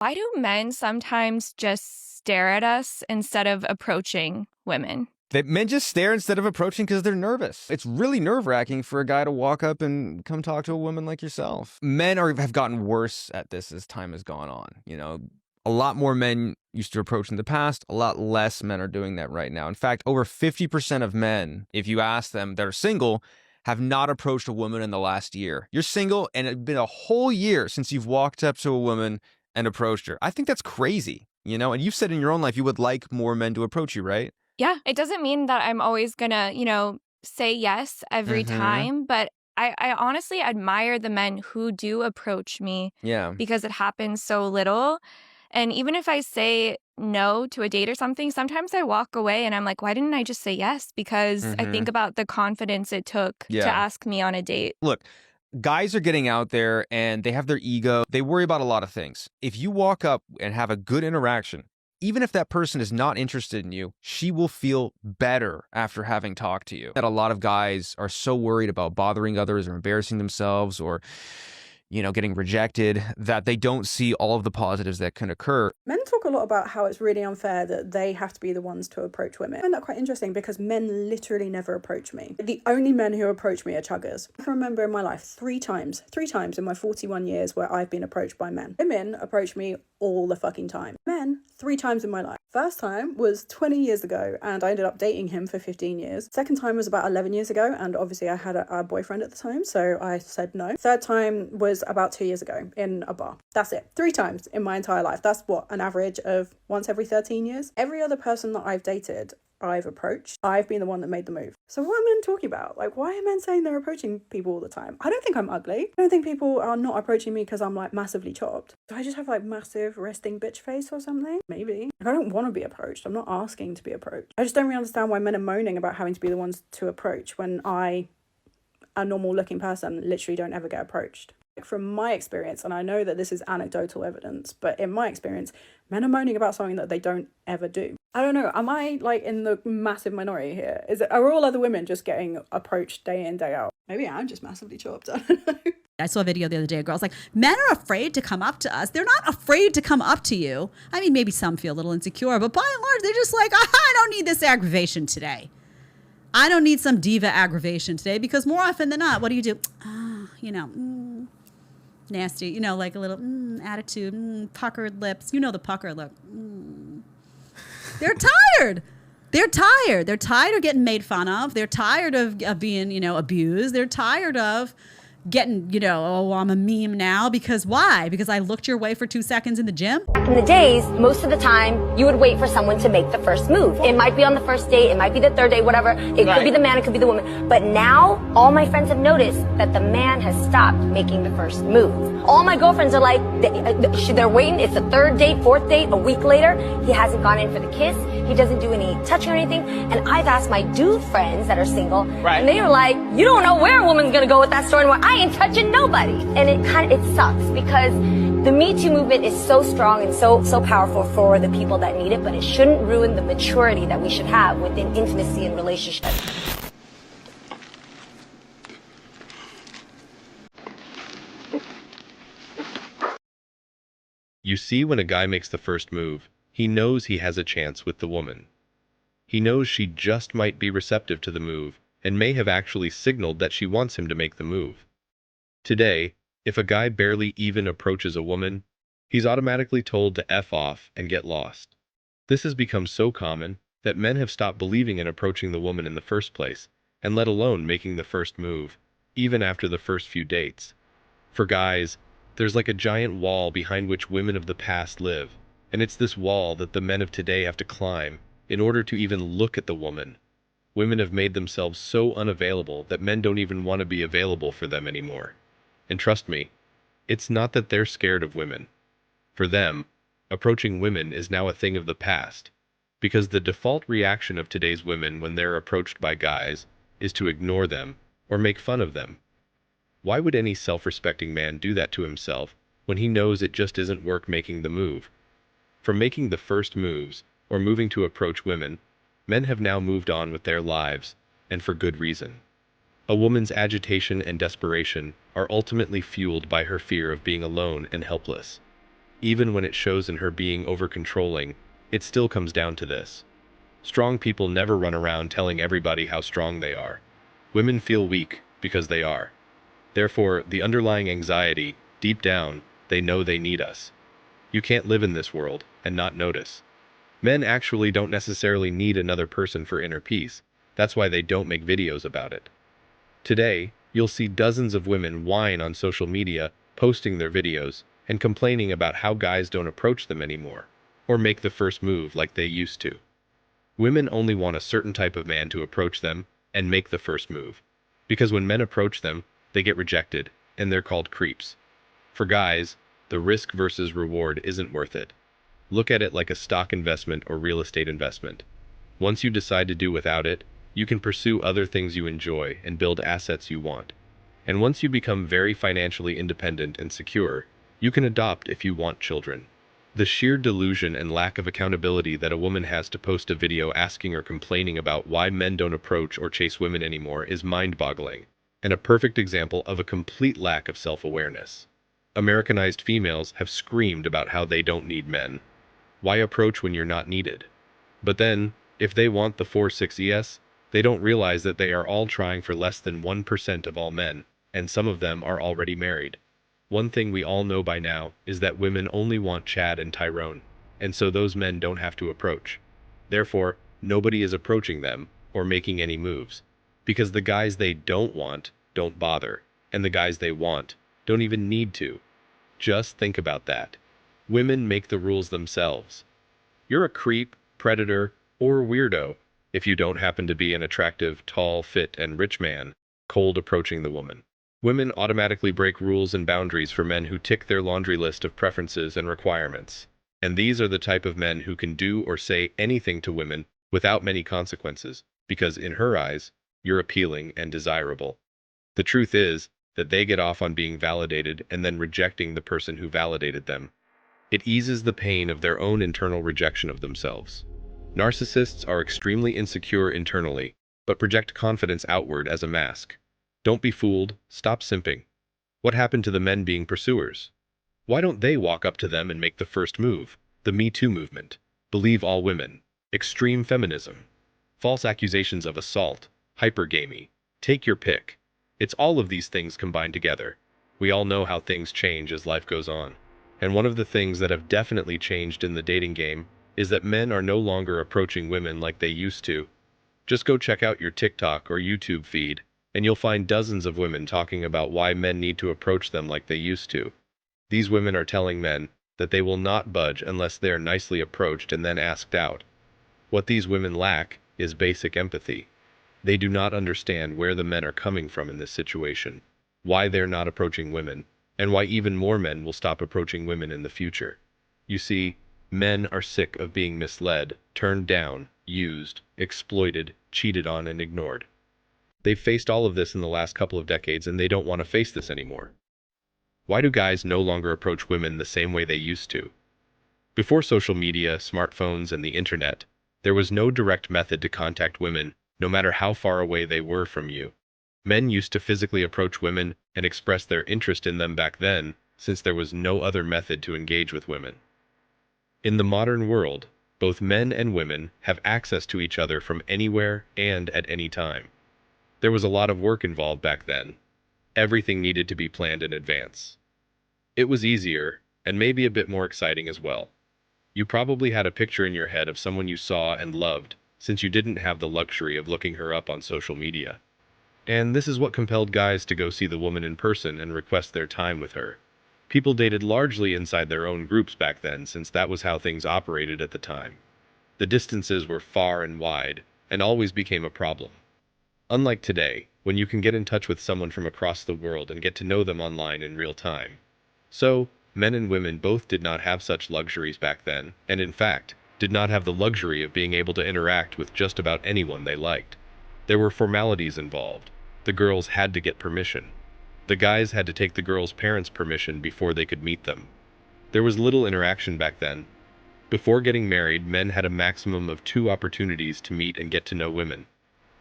Why do men sometimes just stare at us instead of approaching women? That men just stare instead of approaching because they're nervous. It's really nerve-wracking for a guy to walk up and come talk to a woman like yourself. Men have gotten worse at this as time has gone on. You know, a lot more men used to approach in the past. A lot less men are doing that right now. In fact, over 50% of men, if you ask them that are single, have not approached a woman in the last year. You're single and it's been a whole year since you've walked up to a woman and approached her. I think that's crazy, you know? And you've said in your own life you would like more men to approach you, right? Yeah, it doesn't mean that I'm always gonna, say yes every time, but I honestly admire the men who do approach me. Yeah. Because it happens so little. And even if I say no to a date or something, sometimes I walk away and I'm like, why didn't I just say yes? Because I think about the confidence it took to ask me on a date. Look, guys are getting out there and they have their ego. They worry about a lot of things. If you walk up and have a good interaction, even if that person is not interested in you, she will feel better after having talked to you. That a lot of guys are so worried about bothering others or embarrassing themselves or, getting rejected that they don't see all of the positives that can occur. Men talk a lot about how it's really unfair that they have to be the ones to approach women. I find that quite interesting because men literally never approach me. The only men who approach me are chuggers. I can remember in my life three times in my 41 years where I've been approached by men. Women approach me all the fucking time. Men, 3 times in my life. First time was 20 years ago and I ended up dating him for 15 years. Second time was about 11 years ago and obviously I had a boyfriend at the time, so I said no. Third time was about 2 years ago in a bar. That's it. 3 times in my entire life. That's what, an average of once every 13 years. Every other person that I've dated, I've approached. I've been the one that made the move. So what are men talking about? Like, why are men saying they're approaching people all the time? I don't think I'm ugly. I don't think people are not approaching me because I'm like massively chopped. Do I just have like massive resting bitch face or something? Maybe. Like, I don't want to be approached. I'm not asking to be approached. I just don't really understand why men are moaning about having to be the ones to approach when I, a normal looking person, literally don't ever get approached. From my experience, and I know that this is anecdotal evidence, but in my experience, men are moaning about something that they don't ever do. I don't know, am I like in the massive minority here? Are all other women just getting approached day in, day out? Maybe I'm just massively chopped, I don't know. I saw a video the other day, a girl's like, men are afraid to come up to us. They're not afraid to come up to you. I mean, maybe some feel a little insecure, but by and large, they're just like, I don't need this aggravation today. I don't need some diva aggravation today, because more often than not, what do? Nasty, like a little attitude, puckered lips. The pucker look. They're tired. They're tired. They're tired of getting made fun of. They're tired of being, abused. They're tired of getting, oh, I'm a meme now. Because why? Because I looked your way for 2 seconds in the gym? Back in the days, most of the time, you would wait for someone to make the first move. It might be on the first date, it might be the third date, whatever. It could be the man, it could be the woman. But now, all my friends have noticed that the man has stopped making the first move. All my girlfriends are like, they're waiting. It's the third date, fourth date, a week later. He hasn't gone in for the kiss. He doesn't do any touching or anything. And I've asked my dude friends that are single, and they were like, you don't know where a woman's gonna go with that story anymore. I ain't touching nobody. And it sucks because the Me Too movement is so strong and so powerful for the people that need it, but it shouldn't ruin the maturity that we should have within intimacy and relationships. You see, when a guy makes the first move, he knows he has a chance with the woman. He knows she just might be receptive to the move and may have actually signaled that she wants him to make the move. Today, if a guy barely even approaches a woman, he's automatically told to F off and get lost. This has become so common that men have stopped believing in approaching the woman in the first place, and let alone making the first move, even after the first few dates. For guys, there's like a giant wall behind which women of the past live, and it's this wall that the men of today have to climb in order to even look at the woman. Women have made themselves so unavailable that men don't even want to be available for them anymore. And trust me, it's not that they're scared of women. For them, approaching women is now a thing of the past, because the default reaction of today's women when they're approached by guys is to ignore them or make fun of them. Why would any self-respecting man do that to himself when he knows it just isn't work making the move? From making the first moves or moving to approach women, men have now moved on with their lives, and for good reason. A woman's agitation and desperation are ultimately fueled by her fear of being alone and helpless. Even when it shows in her being over-controlling, it still comes down to this. Strong people never run around telling everybody how strong they are. Women feel weak because they are. Therefore, the underlying anxiety, deep down, they know they need us. You can't live in this world and not notice. Men actually don't necessarily need another person for inner peace. That's why they don't make videos about it. Today, you'll see dozens of women whine on social media, posting their videos, and complaining about how guys don't approach them anymore, or make the first move like they used to. Women only want a certain type of man to approach them and make the first move. Because when men approach them, they get rejected, and they're called creeps. For guys, the risk versus reward isn't worth it. Look at it like a stock investment or real estate investment. Once you decide to do without it, you can pursue other things you enjoy and build assets you want. And once you become very financially independent and secure, you can adopt if you want children. The sheer delusion and lack of accountability that a woman has to post a video asking or complaining about why men don't approach or chase women anymore is mind-boggling, and a perfect example of a complete lack of self-awareness. Americanized females have screamed about how they don't need men. Why approach when you're not needed? But then, if they want the 4-6 they don't realize that they are all trying for less than 1% of all men, and some of them are already married. One thing we all know by now is that women only want Chad and Tyrone, and so those men don't have to approach. Therefore, nobody is approaching them or making any moves, because the guys they don't want don't bother, and the guys they want don't even need to. Just think about that. Women make the rules themselves. You're a creep, predator, or weirdo if you don't happen to be an attractive, tall, fit, and rich man, cold approaching the woman. Women automatically break rules and boundaries for men who tick their laundry list of preferences and requirements. And these are the type of men who can do or say anything to women without many consequences, because in her eyes, you're appealing and desirable. The truth is that they get off on being validated and then rejecting the person who validated them. It eases the pain of their own internal rejection of themselves. Narcissists are extremely insecure internally, but project confidence outward as a mask. Don't be fooled, stop simping. What happened to the men being pursuers? Why don't they walk up to them and make the first move? The Me Too movement, believe all women, extreme feminism, false accusations of assault, hypergamy, take your pick. It's all of these things combined together. We all know how things change as life goes on. And one of the things that have definitely changed in the dating game is that men are no longer approaching women like they used to. Just go check out your TikTok or YouTube feed, and you'll find dozens of women talking about why men need to approach them like they used to. These women are telling men that they will not budge unless they are nicely approached and then asked out. What these women lack is basic empathy. They do not understand where the men are coming from in this situation, why they're not approaching women, and why even more men will stop approaching women in the future. You see, men are sick of being misled, turned down, used, exploited, cheated on, and ignored. They've faced all of this in the last couple of decades, and they don't want to face this anymore. Why do guys no longer approach women the same way they used to? Before social media, smartphones, and the internet, there was no direct method to contact women, no matter how far away they were from you. Men used to physically approach women and express their interest in them back then, since there was no other method to engage with women. In the modern world, both men and women have access to each other from anywhere and at any time. There was a lot of work involved back then. Everything needed to be planned in advance. It was easier, and maybe a bit more exciting as well. You probably had a picture in your head of someone you saw and loved, since you didn't have the luxury of looking her up on social media. And this is what compelled guys to go see the woman in person and request their time with her. People dated largely inside their own groups back then, since that was how things operated at the time. The distances were far and wide, and always became a problem. Unlike today, when you can get in touch with someone from across the world and get to know them online in real time. So, men and women both did not have such luxuries back then, and in fact, did not have the luxury of being able to interact with just about anyone they liked. There were formalities involved. The girls had to get permission. The guys had to take the girls' parents' permission before they could meet them. There was little interaction back then. Before getting married, men had a maximum of 2 opportunities to meet and get to know women.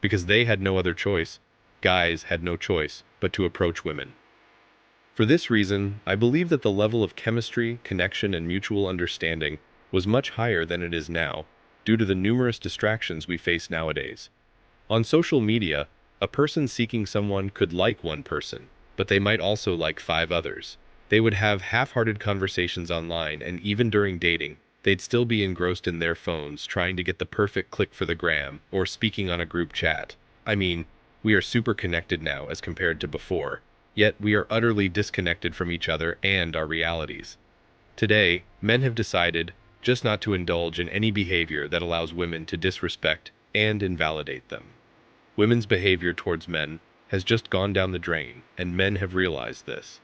Because they had no other choice, guys had no choice but to approach women. For this reason, I believe that the level of chemistry, connection, and mutual understanding was much higher than it is now, due to the numerous distractions we face nowadays. On social media, a person seeking someone could like one person, but they might also like 5 others. They would have half-hearted conversations online, and even during dating, they'd still be engrossed in their phones trying to get the perfect click for the gram, or speaking on a group chat. I mean, we are super connected now as compared to before, yet we are utterly disconnected from each other and our realities. Today, men have decided just not to indulge in any behavior that allows women to disrespect and invalidate them. Women's behavior towards men has just gone down the drain, and men have realized this.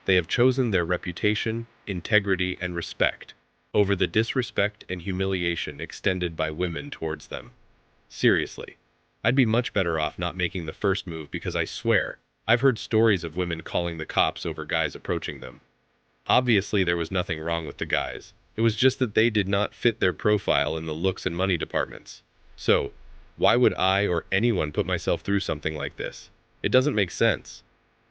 They have chosen their reputation, integrity, and respect over the disrespect and humiliation extended by women towards them. Seriously, I'd be much better off not making the first move, because I swear, I've heard stories of women calling the cops over guys approaching them. Obviously, there was nothing wrong with the guys. It was just that they did not fit their profile in the looks and money departments. So, why would I or anyone put myself through something like this? It doesn't make sense.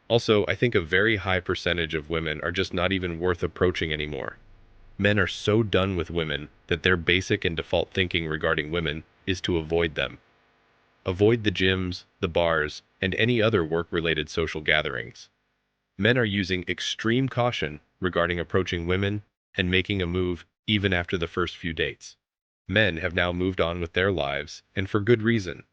Also, I think a very high percentage of women are just not even worth approaching anymore. Men are so done with women that their basic and default thinking regarding women is to avoid them. Avoid the gyms, the bars, and any other work-related social gatherings. Men are using extreme caution regarding approaching women and making a move even after the first few dates. Men have now moved on with their lives, and for good reason.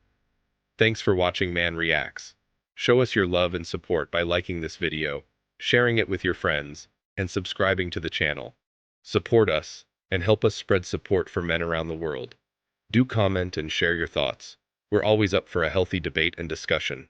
Thanks for watching Man Reacts. Show us your love and support by liking this video, sharing it with your friends, and subscribing to the channel. Support us, and help us spread support for men around the world. Do comment and share your thoughts. We're always up for a healthy debate and discussion.